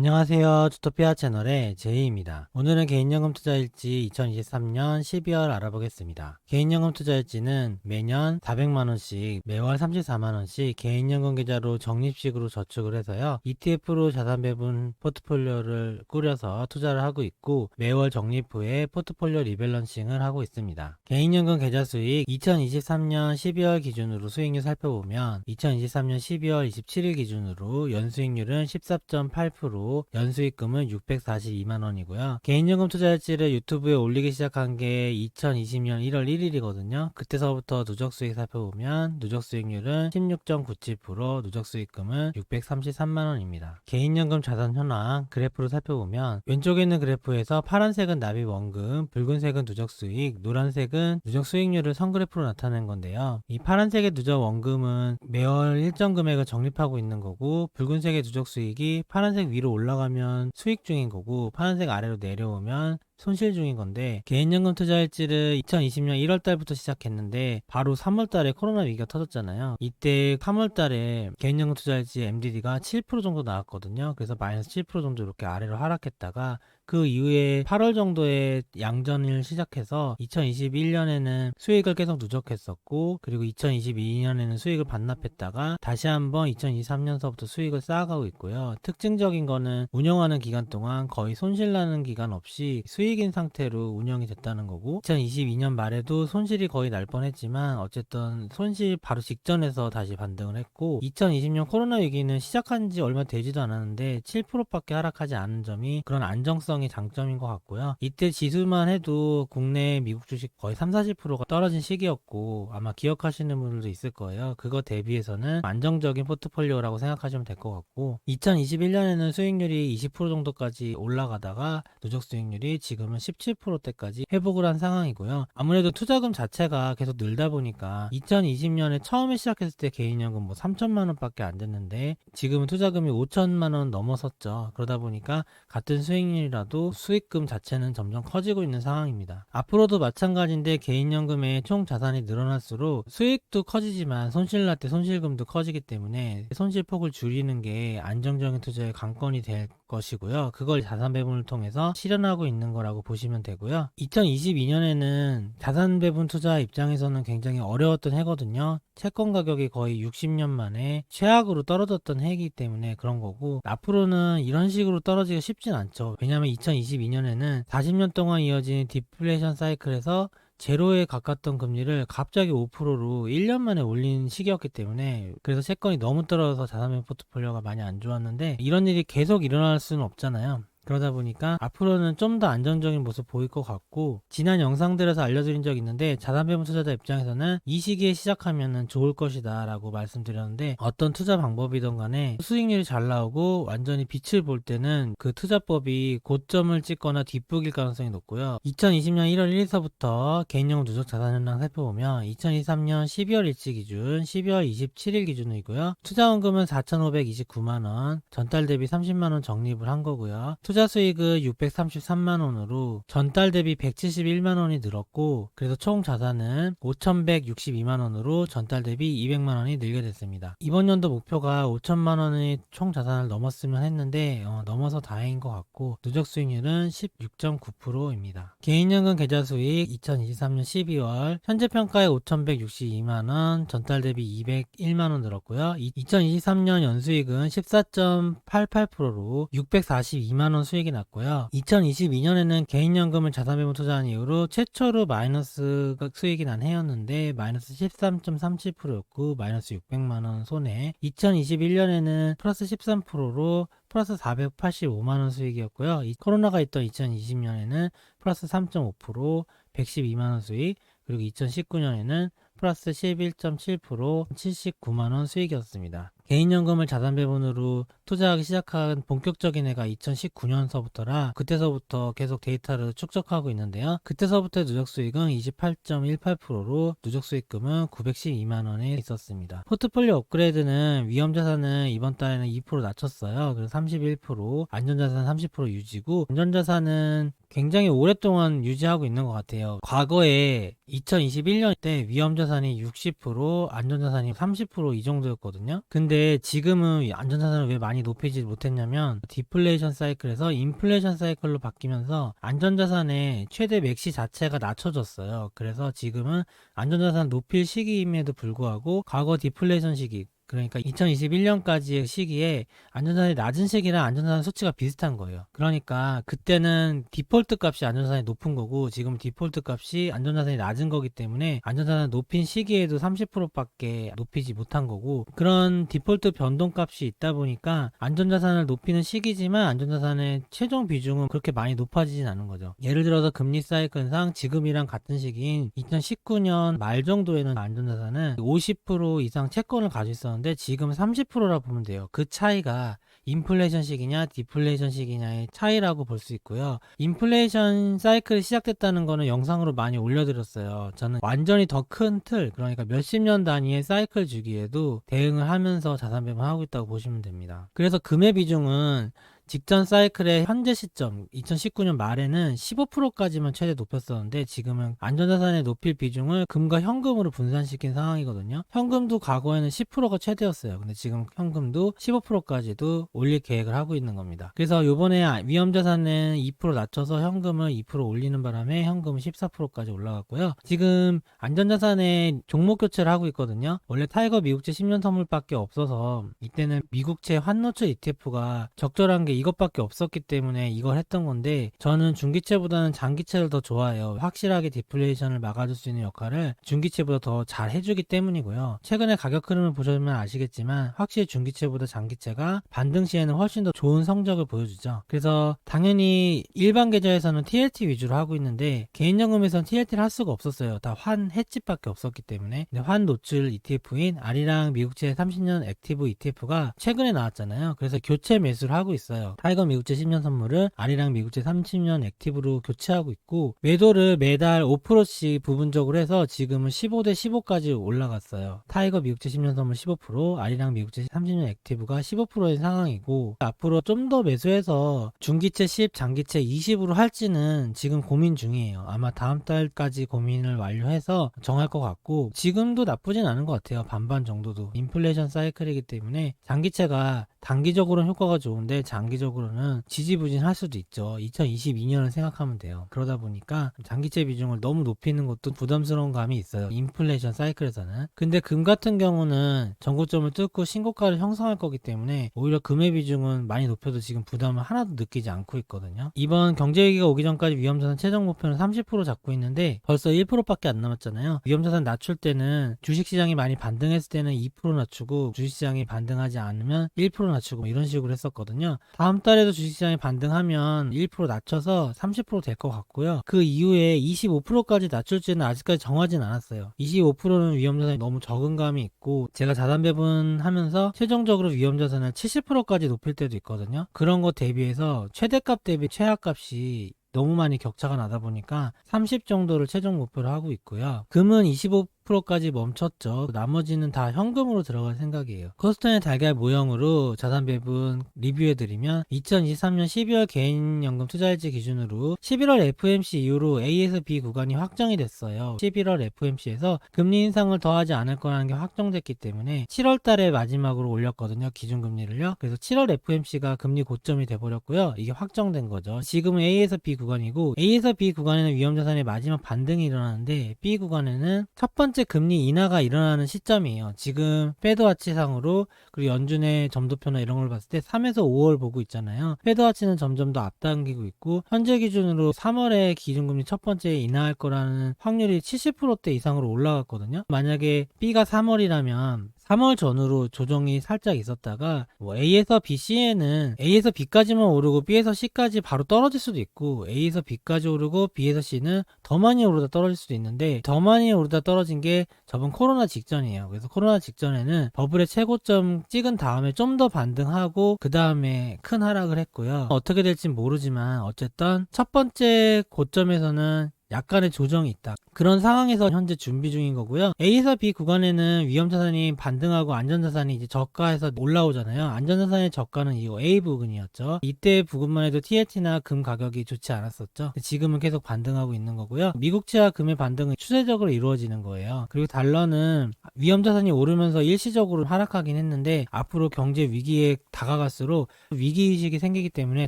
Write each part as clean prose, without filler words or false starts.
안녕하세요. 주토피아 채널의 제이입니다. 오늘은 개인연금 투자일지 2023년 12월 알아보겠습니다. 개인연금 투자일지는 매년 400만원씩 매월 34만원씩 개인연금 계좌로 적립식으로 저축을 해서요. ETF로 자산 배분 포트폴리오를 꾸려서 투자를 하고 있고 매월 적립 후에 포트폴리오 리밸런싱을 하고 있습니다. 개인연금 계좌 수익 2023년 12월 기준으로 수익률 살펴보면 2023년 12월 27일 기준으로 연수익률은 14.8%, 연수익금은 642만원이고요. 개인연금 투자일지를 유튜브에 올리기 시작한 게 2020년 1월 1일이거든요. 그때서부터 누적수익 살펴보면 누적수익률은 16.97%, 누적수익금은 633만원입니다. 개인연금 자산 현황 그래프를 살펴보면 왼쪽에 있는 그래프에서 파란색은 납입원금, 붉은색은 누적수익, 노란색은 누적수익률을 선그래프로 나타낸 건데요. 이 파란색의 누적원금은 매월 일정 금액을 적립하고 있는 거고, 붉은색의 누적수익이 파란색 위로 올라가면 수익 중인 거고 파란색 아래로 내려오면 손실 중인 건데, 개인연금 투자일지를 2020년 1월 달부터 시작했는데 바로 3월 달에 코로나 위기가 터졌잖아요. 이때 3월 달에 개인연금 투자일지 MDD가 7% 정도 나왔거든요. 그래서 마이너스 7% 정도 이렇게 아래로 하락했다가 그 이후에 8월 정도에 양전을 시작해서 2021년에는 수익을 계속 누적했었고, 그리고 2022년에는 수익을 반납했다가 다시 한번 2023년서부터 수익을 쌓아가고 있고요. 특징적인 거는 운영하는 기간 동안 거의 손실나는 기간 없이 수익인 상태로 운영이 됐다는 거고, 2022년 말에도 손실이 거의 날 뻔했지만 어쨌든 손실 바로 직전에서 다시 반등을 했고, 2020년 코로나 위기는 시작한 지 얼마 되지도 않았는데 7%밖에 하락하지 않은 점이 그런 안정성이 장점인 것 같고요. 이때 지수만 해도 국내 미국 주식 거의 30-40%가 떨어진 시기였고, 아마 기억하시는 분들도 있을 거예요. 그거 대비해서는 안정적인 포트폴리오라고 생각하시면 될 것 같고, 2021년에는 수익률이 20% 정도까지 올라가다가 누적 수익률이 지금은 17%대까지 회복을 한 상황이고요. 아무래도 투자금 자체가 계속 늘다 보니까 2020년에 처음에 시작했을 때 개인연금 뭐 3천만 원밖에 안 됐는데 지금은 투자금이 5천만 원 넘어섰죠. 그러다 보니까 같은 수익률이라도 수익금 자체는 점점 커지고 있는 상황입니다. 앞으로도 마찬가지인데 개인연금의 총 자산이 늘어날수록 수익도 커지지만 손실 날 때 손실금도 커지기 때문에 손실폭을 줄이는 게 안정적인 투자의 관건이 될 것이고요. 그걸 자산 배분을 통해서 실현하고 있는 거라고 보시면 되고요. 2022년에는 자산 배분 투자 입장에서는 굉장히 어려웠던 해거든요. 채권 가격이 거의 60년 만에 최악으로 떨어졌던 해이기 때문에 그런 거고, 앞으로는 이런 식으로 떨어지기가 쉽진 않죠. 왜냐하면 2022년에는 40년 동안 이어진 디플레이션 사이클에서 제로에 가깝던 금리를 갑자기 5%로 1년 만에 올린 시기였기 때문에, 그래서 채권이 너무 떨어져서 자산배분 포트폴리오가 많이 안 좋았는데 이런 일이 계속 일어날 수는 없잖아요. 그러다 보니까 앞으로는 좀 더 안정적인 모습 보일 것 같고, 지난 영상들에서 알려드린 적 있는데 자산 배분 투자자 입장에서는 이 시기에 시작하면 좋을 것이다 라고 말씀드렸는데, 어떤 투자 방법이든 간에 수익률이 잘 나오고 완전히 빛을 볼 때는 그 투자법이 고점을 찍거나 뒷북일 가능성이 높고요. 2020년 1월 1일서부터 개인용 누적 자산 현황 살펴보면 2023년 12월 일치 기준 12월 27일 기준이고요. 투자원금은 4,529만원, 전달 대비 30만원 적립을 한 거고요. 투자 수익은 633만원으로 전달 대비 171만원이 늘었고, 그래서 총 자산은 5,162만원으로 전달 대비 200만원이 늘게 됐습니다. 이번 연도 목표가 5천만원의 총 자산을 넘었으면 했는데 넘어서 다행인 것 같고, 누적 수익률은 16.9%입니다. 개인연금 계좌 수익 2023년 12월 현재 평가에 5,162만원, 전달 대비 201만원 늘었고요. 2023년 연수익은 14.88%로 642만원 수익이 났고요. 2022년에는 개인연금을 자산배분 투자한 이후로 최초로 마이너스 수익이 난 해였는데 마이너스 13.37%였고 마이너스 600만원 손해. 2021년에는 플러스 13%로 플러스 485만원 수익이었고요. 코로나가 있던 2020년에는 플러스 3.5%, 112만원 수익, 그리고 2019년에는 플러스 11.7%, 79만원 수익이었습니다. 개인연금을 자산배분으로 투자하기 시작한 본격적인 해가 2019년서부터라 그때서부터 계속 데이터를 축적하고 있는데요. 그때서부터의 누적수익은 28.18%로 누적수익금은 912만원에 있었습니다. 포트폴리오 업그레이드는 위험자산은 이번 달에는 2% 낮췄어요. 그래서 31%, 안전자산 30% 유지고, 안전자산은 굉장히 오랫동안 유지하고 있는 것 같아요. 과거에 2021년 때 위험자산이 60%, 안전자산이 30% 이 정도였거든요. 근데 지금은 안전자산을 왜 많이 높이지 못했냐면 디플레이션 사이클에서 인플레이션 사이클로 바뀌면서 안전자산의 최대 맥시 자체가 낮춰졌어요. 그래서 지금은 안전자산 높일 시기임에도 불구하고 과거 디플레이션 시기, 그러니까 2021년까지의 시기에 안전자산이 낮은 시기랑 안전자산 수치가 비슷한 거예요. 그러니까 그때는 디폴트 값이 안전자산이 높은 거고 지금 디폴트 값이 안전자산이 낮은 거기 때문에 안전자산 높인 시기에도 30%밖에 높이지 못한 거고, 그런 디폴트 변동값이 있다 보니까 안전자산을 높이는 시기지만 안전자산의 최종 비중은 그렇게 많이 높아지진 않은 거죠. 예를 들어서 금리 사이클상 지금이랑 같은 시기인 2019년 말 정도에는 안전자산은 50% 이상 채권을 가지고 있었는데 지금 30%라 보면 돼요. 그 차이가 인플레이션 시기냐 디플레이션 시기냐의 차이라고 볼 수 있고요. 인플레이션 사이클이 시작됐다는 거는 영상으로 많이 올려드렸어요. 저는 완전히 더 큰 틀, 그러니까 몇십 년 단위의 사이클 주기에도 대응을 하면서 자산 배분하고 있다고 보시면 됩니다. 그래서 금의 비중은 직전 사이클의 현재 시점 2019년 말에는 15%까지만 최대 높였었는데 지금은 안전자산의 높일 비중을 금과 현금으로 분산시킨 상황이거든요. 현금도 과거에는 10%가 최대였어요. 근데 지금 현금도 15%까지도 올릴 계획을 하고 있는 겁니다. 그래서 요번에 위험자산은 2% 낮춰서 현금을 2% 올리는 바람에 현금은 14%까지 올라갔고요. 지금 안전자산의 종목 교체를 하고 있거든요. 원래 타이거 미국채 10년 선물밖에 없어서 이때는 미국채 환노출 ETF가 적절한 게 이것밖에 없었기 때문에 이걸 했던 건데, 저는 중기채보다는 장기채를 더 좋아해요. 확실하게 디플레이션을 막아줄 수 있는 역할을 중기채보다 더 잘 해주기 때문이고요. 최근에 가격 흐름을 보시면 아시겠지만 확실히 중기채보다 장기채가 반등 시에는 훨씬 더 좋은 성적을 보여주죠. 그래서 당연히 일반 계좌에서는 TLT 위주로 하고 있는데 개인연금에서는 TLT를 할 수가 없었어요. 다 환 해지밖에 없었기 때문에. 근데 환 노출 ETF인 아리랑 미국채 30년 액티브 ETF가 최근에 나왔잖아요. 그래서 교체 매수를 하고 있어요. 타이거 미국채 10년 선물을 아리랑 미국채 30년 액티브로 교체하고 있고, 매도를 매달 5%씩 부분적으로 해서 지금은 15대 15까지 올라갔어요. 타이거 미국채 10년 선물 15%, 아리랑 미국채 30년 액티브가 15%인 상황이고, 앞으로 좀 더 매수해서 중기채 10, 장기채 20으로 할지는 지금 고민 중이에요. 아마 다음 달까지 고민을 완료해서 정할 것 같고, 지금도 나쁘진 않은 것 같아요. 반반 정도도. 인플레이션 사이클이기 때문에 장기채가 단기적으로는 효과가 좋은데 장기적으로는 지지부진할 수도 있죠. 2022년을 생각하면 돼요. 그러다 보니까 장기채 비중을 너무 높이는 것도 부담스러운 감이 있어요. 인플레이션 사이클에서는. 근데 금 같은 경우는 전고점을 뚫고 신고가를 형성할 거기 때문에 오히려 금의 비중은 많이 높여도 지금 부담을 하나도 느끼지 않고 있거든요. 이번 경제위기가 오기 전까지 위험자산 최종 목표는 30% 잡고 있는데 벌써 1%밖에 안 남았잖아요. 위험자산 낮출 때는 주식시장이 많이 반등했을 때는 2% 낮추고 주식시장이 반등하지 않으면 1% 낮추고 이런 식으로 했었거든요. 다음 달에도 주식시장이 반등하면 1% 낮춰서 30% 될 것 같고요. 그 이후에 25%까지 낮출지는 아직까지 정하진 않았어요. 25%는 위험자산이 너무 적은 감이 있고, 제가 자산 배분하면서 최종적으로 위험자산을 70%까지 높일 때도 있거든요. 그런 거 대비해서 최대값 대비 최하값이 너무 많이 격차가 나다 보니까 30 정도를 최종 목표로 하고 있고요. 금은 25%까지 멈췄죠. 나머지는 다 현금으로 들어갈 생각이에요. 커스턴의 달걀 모형으로 자산 배분 리뷰해드리면 2023년 12월 개인연금 투자일지 기준으로 11월 FOMC 이후로 A에서 B 구간이 확정이 됐어요. 11월 FOMC에서 금리 인상을 더 하지 않을 거라는 게 확정됐기 때문에 7월 달에 마지막으로 올렸거든요. 기준금리를요. 그래서 7월 FOMC가 금리 고점이 돼버렸고요. 이게 확정된 거죠. 지금은 A에서 B 구간이고, A에서 B 구간에는 위험자산의 마지막 반등이 일어나는데 B 구간에는 첫 번째 금리 인하가 일어나는 시점이에요. 지금 패드와치상으로, 그리고 연준의 점도표나 이런 걸 봤을 때 3에서 5월 보고 있잖아요. 패드와치는 점점 더 앞당기고 있고, 현재 기준으로 3월에 기준금리 첫 번째 인하할 거라는 확률이 70%대 이상으로 올라갔거든요. 만약에 B가 3월이라면 3월 전후로 조정이 살짝 있었다가 A에서 B, C에는 A에서 B까지만 오르고 B에서 C까지 바로 떨어질 수도 있고, A에서 B까지 오르고 B에서 C는 더 많이 오르다 떨어질 수도 있는데, 더 많이 오르다 떨어진 게 저번 코로나 직전이에요. 그래서 코로나 직전에는 버블의 최고점 찍은 다음에 좀 더 반등하고 그 다음에 큰 하락을 했고요. 어떻게 될진 모르지만 어쨌든 첫 번째 고점에서는 약간의 조정이 있다. 그런 상황에서 현재 준비 중인 거고요. A에서 B 구간에는 위험자산이 반등하고 안전자산이 이제 저가에서 올라오잖아요. 안전자산의 저가는 이 A 부근이었죠. 이때 부근만 해도 TLT나 금 가격이 좋지 않았었죠. 지금은 계속 반등하고 있는 거고요. 미국채와 금의 반등은 추세적으로 이루어지는 거예요. 그리고 달러는 위험자산이 오르면서 일시적으로 하락하긴 했는데 앞으로 경제 위기에 다가갈수록 위기의식이 생기기 때문에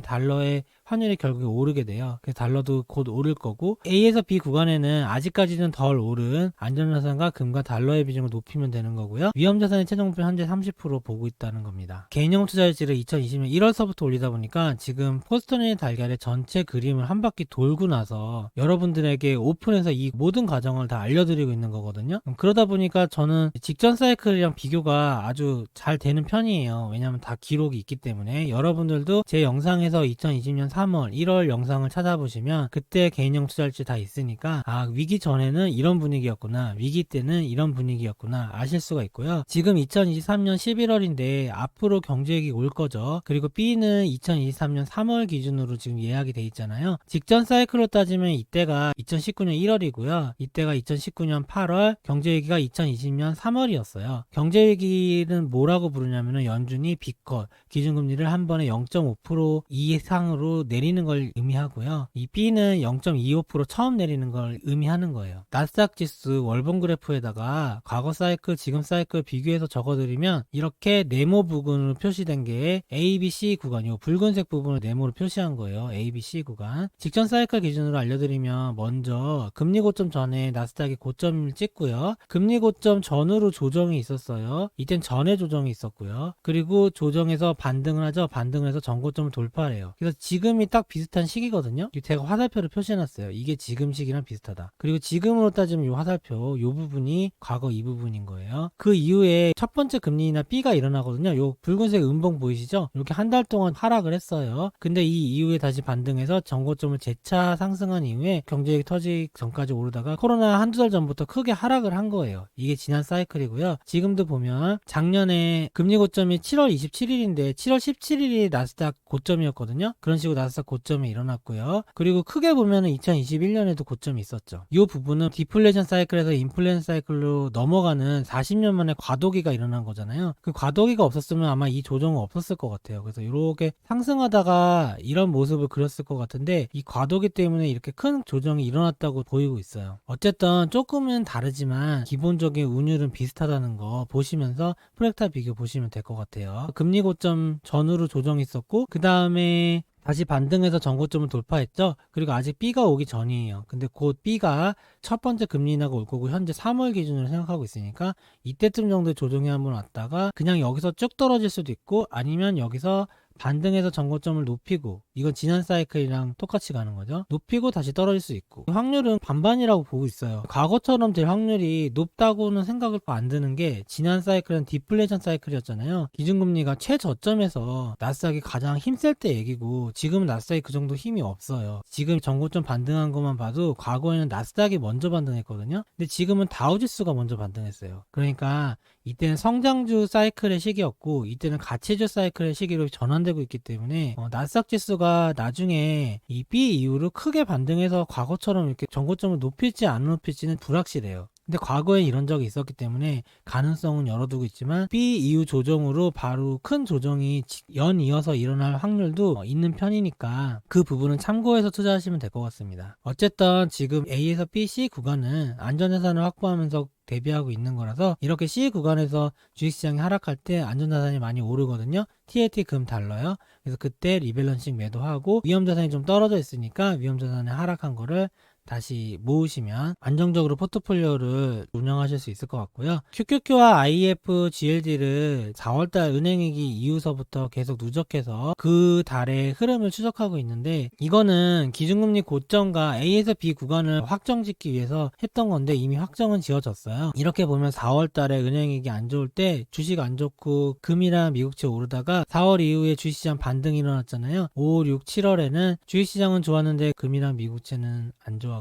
달러의 환율이 결국에 오르게 돼요. 그래서 달러도 곧 오를 거고, A에서 B 구간에는 아직까지는 덜 오른 안전자산과 금과 달러의 비중을 높이면 되는 거고요. 위험자산의 최종 목표 현재 30% 보고 있다는 겁니다. 개인용 투자일지를 2020년 1월서부터 올리다 보니까 지금 포스터의 달걀의 전체 그림을 한 바퀴 돌고 나서 여러분들에게 오픈해서 이 모든 과정을 다 알려드리고 있는 거거든요. 그러다 보니까 저는 직전 사이클이랑 비교가 아주 잘 되는 편이에요. 왜냐하면 다 기록이 있기 때문에. 여러분들도 제 영상에서 2020년 3월, 1월 영상을 찾아보시면 그때 개인용 투자일지 다 있으니까 위기 전에는 이런 분위기였구나, 위기 때는 이런 분위기였구나 아실 수가 있고요. 지금 2023년 11월인데 앞으로 경제위기 올 거죠. 그리고 B는 2023년 3월 기준으로 지금 예약이 돼 있잖아요. 직전 사이클로 따지면 이때가 2019년 1월이고요. 이때가 2019년 8월, 경제위기가 2020년 3월이었어요. 경제위기는 뭐라고 부르냐면은 연준이 B컷, 기준금리를 한 번에 0.5% 이상으로 내리는 걸 의미하고요. 이 B는 0.25% 처음 내리는 걸 의미하는 거예요. 나스닥 지수 월봉 그래프에다가 과거 사이클, 지금 사이클 비교해서 적어드리면 이렇게 네모 부분으로 표시된 게 A, B, C 구간이요. 붉은색 부분을 네모로 표시한 거예요. A, B, C 구간. 직전 사이클 기준으로 알려드리면 먼저 금리 고점 전에 나스닥이 고점을 찍고요. 금리 고점 전후로 조정이 있었어요. 이땐 전에 조정이 있었고요. 그리고 조정해서 반등을 하죠. 반등을 해서 전고점을 돌파해요. 그래서 지금이 딱 비슷한 시기거든요. 제가 화살표를 표시해놨어요. 이게 지금 시기랑 비슷하다. 그리고 지금으로 따지면 이 화살표, 이 부분이 과거 이 부분인 거예요. 그 이후에 첫 번째 금리 인하 B가 일어나거든요. 이 붉은색 음봉 보이시죠? 이렇게 한 달 동안 하락을 했어요. 근데 이 이후에 다시 반등해서 전고점을 재차 상승한 이후에 경제위기 터지기 전까지 오르다가 코로나 한두 달 전부터 크게 하락을 한 거예요. 이게 지난 사이클이고요. 지금도 보면 작년에 금리 고점이 7월 27일인데 7월 17일이 나스닥 고점이었거든요. 그런 식으로 나스닥 고점이 일어났고요. 그리고 크게 보면은 2021년에도 고점이 있었죠. 이 부분은 디플레이션 사이클에서 인플레이션 사이클로 넘어가는 40년 만에 과도기가 일어난 거잖아요. 그 과도기가 없었으면 아마 이 조정은 없었을 것 같아요. 그래서 이렇게 상승하다가 이런 모습을 그렸을 것 같은데 이 과도기 때문에 이렇게 큰 조정이 일어났다고 보이고 있어요. 어쨌든 조금은 다르지만 기본적인 운율은 비슷하다는 거 보시면서 프랙탈 비교 보시면 될 것 같아요. 금리 고점 전후로 조정이 있었고 그 다음에 다시 반등해서 전고점을 돌파했죠. 그리고 아직 B가 오기 전이에요. 근데 곧 B가 첫 번째 금리 인하가 올 거고 현재 3월 기준으로 생각하고 있으니까 이때쯤 정도의 조정이 한번 왔다가 그냥 여기서 쭉 떨어질 수도 있고 아니면 여기서 반등해서 전고점을 높이고, 이건 지난 사이클이랑 똑같이 가는 거죠. 높이고 다시 떨어질 수 있고, 확률은 반반이라고 보고 있어요. 과거처럼 될 확률이 높다고는 생각을 안 드는 게 지난 사이클은 디플레이션 사이클이었잖아요. 기준금리가 최저점에서 나스닥이 가장 힘셀 때 얘기고 지금은 나스닥이 그 정도 힘이 없어요. 지금 전고점 반등한 것만 봐도 과거에는 나스닥이 먼저 반등했거든요. 근데 지금은 다우지수가 먼저 반등했어요. 그러니까 이때는 성장주 사이클의 시기였고 이때는 가치주 사이클의 시기로 전환되고 있기 때문에 나스닥 지수가 나중에 이 B 이후로 크게 반등해서 과거처럼 이렇게 전고점을 높일지 안 높일지는 불확실해요. 근데 과거에 이런 적이 있었기 때문에 가능성은 열어두고 있지만 B 이후 조정으로 바로 큰 조정이 연이어서 일어날 확률도 있는 편이니까 그 부분은 참고해서 투자하시면 될 것 같습니다. 어쨌든 지금 A에서 B, C 구간은 안전자산을 확보하면서 대비하고 있는 거라서 이렇게 C 구간에서 주식시장이 하락할 때 안전자산이 많이 오르거든요. TLT 금 달러요. 그래서 그때 리밸런싱 매도하고 위험자산이 좀 떨어져 있으니까 위험자산이 하락한 거를 다시 모으시면 안정적으로 포트폴리오를 운영하실 수 있을 것 같고요. QQQ와 IF, GLD를 4월달 은행위기 이후서부터 계속 누적해서 그 달의 흐름을 추적하고 있는데 이거는 기준금리 고점과 A에서 B 구간을 확정짓기 위해서 했던 건데 이미 확정은 지어졌어요. 이렇게 보면 4월달에 은행위기 안 좋을 때 주식 안 좋고 금이랑 미국채 오르다가 4월 이후에 주식시장 반등이 일어났잖아요. 5, 6, 7월에는 주식시장은 좋았는데 금이랑 미국채는 안 좋았고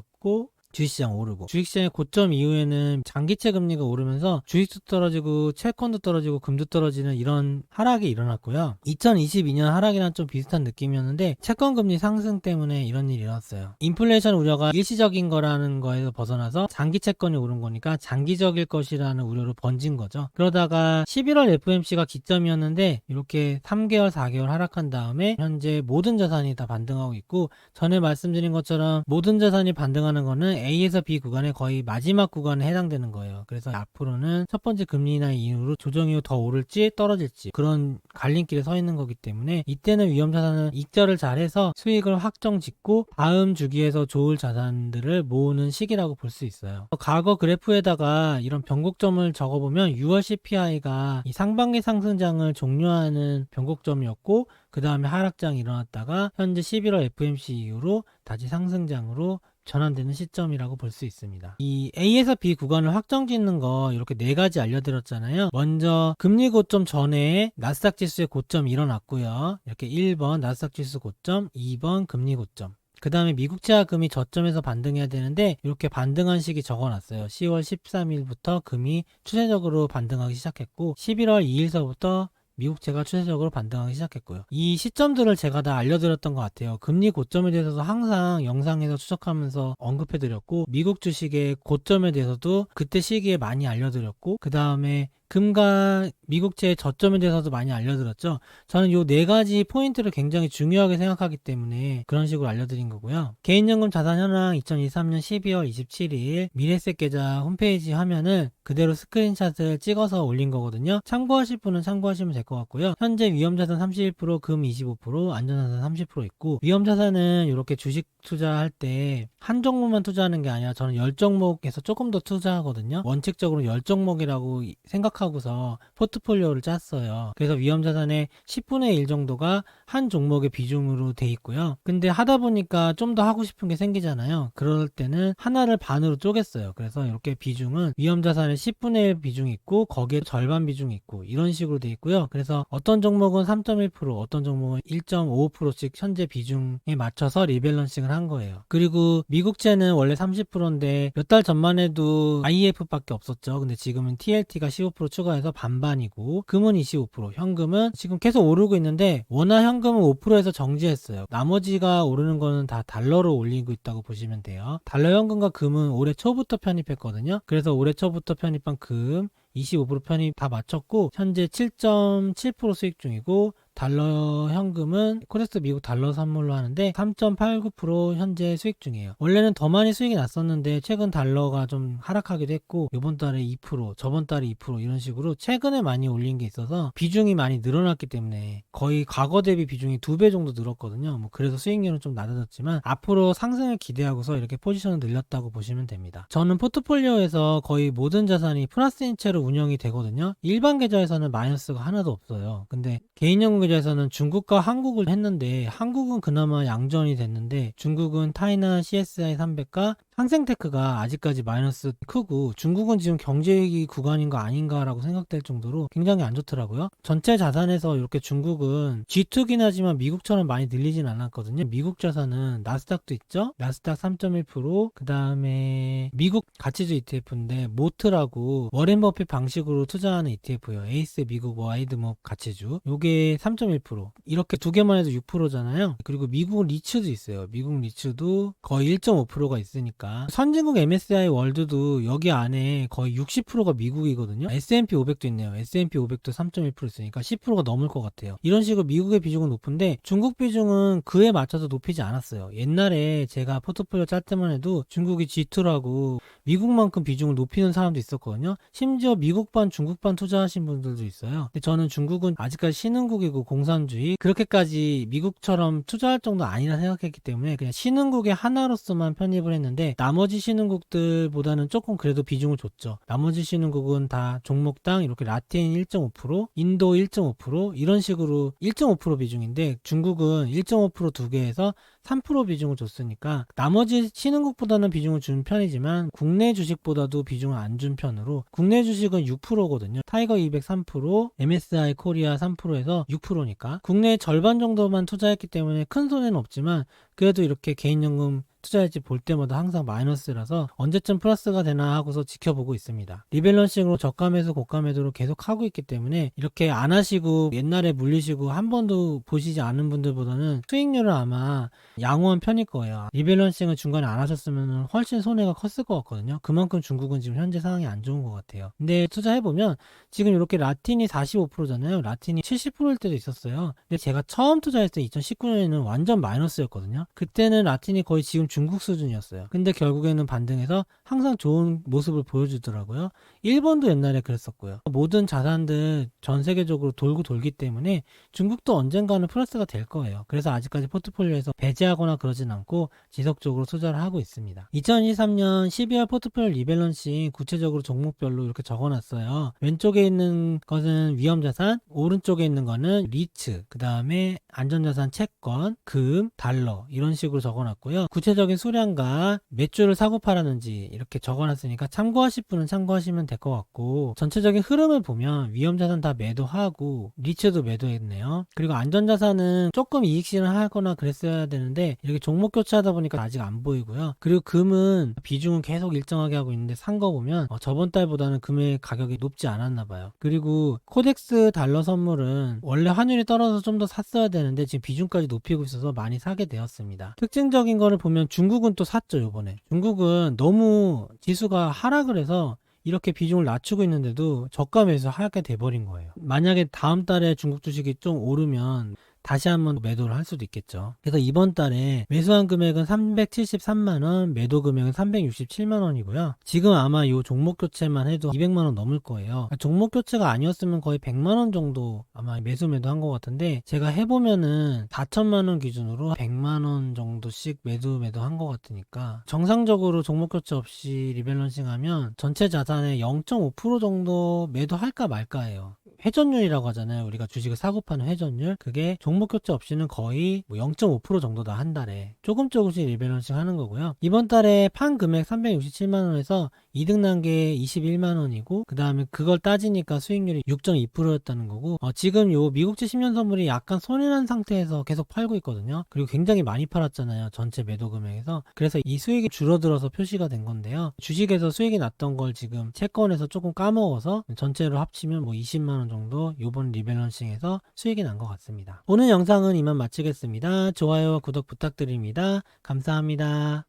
주식시장 오르고, 주식시장의 고점 이후에는 장기채 금리가 오르면서 주식도 떨어지고 채권도 떨어지고 금도 떨어지는 이런 하락이 일어났고요. 2022년 하락이랑 좀 비슷한 느낌이었는데 채권 금리 상승 때문에 이런 일이 일어났어요. 인플레이션 우려가 일시적인 거라는 거에서 벗어나서 장기 채권이 오른 거니까 장기적일 것이라는 우려로 번진 거죠. 그러다가 11월 FOMC가 기점이었는데 이렇게 3개월 4개월 하락한 다음에 현재 모든 자산이 다 반등하고 있고, 전에 말씀드린 것처럼 모든 자산이 반등하는 거는 A에서 B 구간의 거의 마지막 구간에 해당되는 거예요. 그래서 앞으로는 첫 번째 금리 인하 이후로 조정 이후 더 오를지 떨어질지 그런 갈림길에 서 있는 거기 때문에 이때는 위험자산은 익절을 잘해서 수익을 확정 짓고 다음 주기에서 좋을 자산들을 모으는 시기라고 볼 수 있어요. 과거 그래프에다가 이런 변곡점을 적어보면 6월 CPI가 이 상반기 상승장을 종료하는 변곡점이었고, 그 다음에 하락장이 일어났다가 현재 11월 FOMC 이후로 다시 상승장으로 전환되는 시점이라고 볼 수 있습니다. 이 A에서 B 구간을 확정 짓는 거 이렇게 4가지 알려드렸잖아요. 먼저 금리 고점 전에 나스닥 지수의 고점이 일어났고요. 이렇게 1번 나스닥 지수 고점, 2번 금리 고점. 그 다음에 미국 채화금이 저점에서 반등해야 되는데 이렇게 반등한 시기 적어놨어요. 10월 13일부터 금이 추세적으로 반등하기 시작했고 11월 2일서부터 미국채가 추세적으로 반등하기 시작했고요. 이 시점들을 제가 다 알려드렸던 것 같아요. 금리 고점에 대해서도 항상 영상에서 추적하면서 언급해드렸고, 미국 주식의 고점에 대해서도 그때 시기에 많이 알려드렸고, 그 다음에 금과 미국채의 저점에 대해서도 많이 알려드렸죠. 저는 요 4가지 포인트를 굉장히 중요하게 생각하기 때문에 그런 식으로 알려드린 거고요. 개인연금 자산 현황 2023년 12월 27일 미래셋 계좌 홈페이지 화면을 그대로 스크린샷을 찍어서 올린 거거든요. 참고하실 분은 참고하시면 될 것 같고요. 현재 위험자산 31%, 금 25%, 안전자산 30% 있고, 위험자산은 이렇게 주식 투자할 때 한 종목만 투자하는 게 아니라 저는 10종목에서 조금 더 투자하거든요. 원칙적으로 10종목이라고 생각하고서 포트폴리오를 짰어요. 그래서 위험자산의 10분의 1 정도가 한 종목의 비중으로 돼 있고요. 근데 하다 보니까 좀 더 하고 싶은 게 생기잖아요. 그럴 때는 하나를 반으로 쪼갰어요. 그래서 이렇게 비중은 위험자산의 10분의 1 비중이 있고 거기에 절반 비중이 있고 이런 식으로 돼 있고요. 그래서 어떤 종목은 3.1%, 어떤 종목은 1.55%씩 현재 비중에 맞춰서 리밸런싱을 한 거예요. 그리고 미국채는 원래 30%인데 몇 달 전만 해도 IEF밖에 없었죠. 근데 지금은 TLT가 15% 추가해서 반반이고, 금은 25%, 현금은 지금 계속 오르고 있는데 원화 현금은 5%에서 정지했어요. 나머지가 오르는 거는 다 달러로 올리고 있다고 보시면 돼요. 달러 현금과 금은 올해 초부터 편입했거든요. 그래서 올해 초부터 편입한 금 25% 편입 다 마쳤고 현재 7.7% 수익 중이고, 달러 현금은 코덱스 미국 달러 선물로 하는데 3.89% 현재 수익 중이에요. 원래는 더 많이 수익이 났었는데 최근 달러가 좀 하락하기도 했고, 이번 달에 2%, 저번 달에 2% 이런 식으로 최근에 많이 올린 게 있어서 비중이 많이 늘어났기 때문에 거의 과거 대비 비중이 2배 정도 늘었거든요. 그래서 수익률은 좀 낮아졌지만 앞으로 상승을 기대하고서 이렇게 포지션을 늘렸다고 보시면 됩니다. 저는 포트폴리오에서 거의 모든 자산이 플러스인 채로 운영이 되거든요. 일반 계좌에서는 마이너스가 하나도 없어요. 근데 개인연금 계좌에서는 중국과 한국을 했는데 한국은 그나마 양전이 됐는데 중국은 타이나 CSI 300과 한생테크가 아직까지 마이너스 크고, 중국은 지금 경제위기 구간인 거 아닌가라고 생각될 정도로 굉장히 안 좋더라고요. 전체 자산에서 이렇게 중국은 G2긴 하지만 미국처럼 많이 늘리진 않았거든요. 미국 자산은 나스닥도 있죠. 나스닥 3.1%, 그 다음에 미국 가치주 ETF인데 모트라고 워렌 버핏 방식으로 투자하는 ETF예요. 에이스 미국 와이드목 가치주. 요게 3.1%. 이렇게 두 개만 해도 6%잖아요. 그리고 미국 리츠도 있어요. 미국 리츠도 거의 1.5%가 있으니까. 선진국 MSCI 월드도 여기 안에 거의 60%가 미국이거든요. S&P 500도 있네요. S&P 500도 3.1% 있으니까 10%가 넘을 것 같아요. 이런 식으로 미국의 비중은 높은데 중국 비중은 그에 맞춰서 높이지 않았어요. 옛날에 제가 포트폴리오 짤 때만 해도 중국이 G2라고 미국만큼 비중을 높이는 사람도 있었거든요. 심지어 미국반 중국반 투자하신 분들도 있어요. 근데 저는 중국은 아직까지 신흥국이고 공산주의, 그렇게까지 미국처럼 투자할 정도 아니라 생각했기 때문에 그냥 신흥국의 하나로서만 편입을 했는데 나머지 신흥국들보다는 조금 그래도 비중을 줬죠. 나머지 신흥국은 다 종목당 이렇게 라틴 1.5%, 인도 1.5% 이런 식으로 1.5% 비중인데 중국은 1.5% 두 개에서 3% 비중을 줬으니까 나머지 신흥국보다는 비중을 준 편이지만 국내 주식보다도 비중을 안 준 편으로, 국내 주식은 6%거든요. 타이거 200 3%, MSI 코리아 3%에서 6%니까 국내 절반 정도만 투자했기 때문에 큰 손해는 없지만 그래도 이렇게 개인연금 투자일지 볼 때마다 항상 마이너스라서 언제쯤 플러스가 되나 하고서 지켜보고 있습니다. 리밸런싱으로 저가 매수 고가 매도로 계속 하고 있기 때문에 이렇게 안 하시고 옛날에 물리시고 한 번도 보시지 않은 분들보다는 수익률은 아마 양호한 편일 거예요. 리밸런싱을 중간에 안 하셨으면 훨씬 손해가 컸을 것 같거든요. 그만큼 중국은 지금 현재 상황이 안 좋은 것 같아요. 근데 투자해보면 지금 이렇게 라틴이 45%잖아요. 라틴이 70%일 때도 있었어요. 근데 제가 처음 투자했을 때 2019년에는 완전 마이너스였거든요. 그때는 라틴이 거의 지금 중국 수준이었어요. 근데 결국에는 반등해서 항상 좋은 모습을 보여주더라고요. 일본도 옛날에 그랬었고요. 모든 자산들 전 세계적으로 돌고 돌기 때문에 중국도 언젠가는 플러스가 될 거예요. 그래서 아직까지 포트폴리오에서 배제하거나 그러진 않고 지속적으로 투자를 하고 있습니다. 2023년 12월 포트폴리오 리밸런싱 구체적으로 종목별로 이렇게 적어놨어요. 왼쪽에 있는 것은 위험자산, 오른쪽에 있는 거는 리츠, 그 다음에 안전자산 채권, 금, 달러 이런 식으로 적어놨고요. 구체적인 수량과 몇 주를 사고 팔았는지 이렇게 적어놨으니까 참고하실 분은 참고하시면 될 것 같고, 전체적인 흐름을 보면 위험자산 다 매도하고 리츠도 매도했네요. 그리고 안전자산은 조금 이익 실현하거나 그랬어야 되는데 이렇게 종목 교체하다 보니까 아직 안 보이고요. 그리고 금은 비중은 계속 일정하게 하고 있는데 산 거 보면 저번 달보다는 금의 가격이 높지 않았나 봐요. 그리고 코덱스 달러 선물은 원래 환율이 떨어져서 좀 더 샀어야 되는데 지금 비중까지 높이고 있어서 많이 사게 되었습니다. 특징적인 거를 보면 중국은 또 샀죠. 요번에 중국은 너무 지수가 하락을 해서 이렇게 비중을 낮추고 있는데도 저가 매수 하게 돼버린 거예요. 만약에 다음 달에 중국 주식이 좀 오르면 다시 한번 매도를 할 수도 있겠죠. 그래서 이번 달에 매수한 금액은 373만원, 매도 금액은 367만원이고요. 지금 아마 이 종목 교체만 해도 200만원 넘을 거예요. 종목 교체가 아니었으면 거의 100만원 정도 아마 매수 매도한 것 같은데, 제가 해보면은 4천만원 기준으로 100만원 정도씩 매도 매도한 것 같으니까 정상적으로 종목 교체 없이 리밸런싱 하면 전체 자산의 0.5% 정도 매도할까 말까예요. 회전율이라고 하잖아요. 우리가 주식을 사고 파는 회전율. 그게 종목 교체 없이는 거의 0.5% 정도다. 한 달에 조금씩 리밸런싱 하는 거고요. 이번 달에 판 금액 367만원에서 이득 난 게 21만원이고, 그 다음에 그걸 따지니까 수익률이 6.2%였다는 거고, 지금 요 미국채 10년 선물이 약간 손해난 상태에서 계속 팔고 있거든요. 그리고 굉장히 많이 팔았잖아요. 전체 매도 금액에서. 그래서 이 수익이 줄어들어서 표시가 된 건데요. 주식에서 수익이 났던 걸 지금 채권에서 조금 까먹어서 전체로 합치면 20만원 정도 요번 리밸런싱에서 수익이 난 것 같습니다. 오늘 영상은 이만 마치겠습니다. 좋아요와 구독 부탁드립니다. 감사합니다.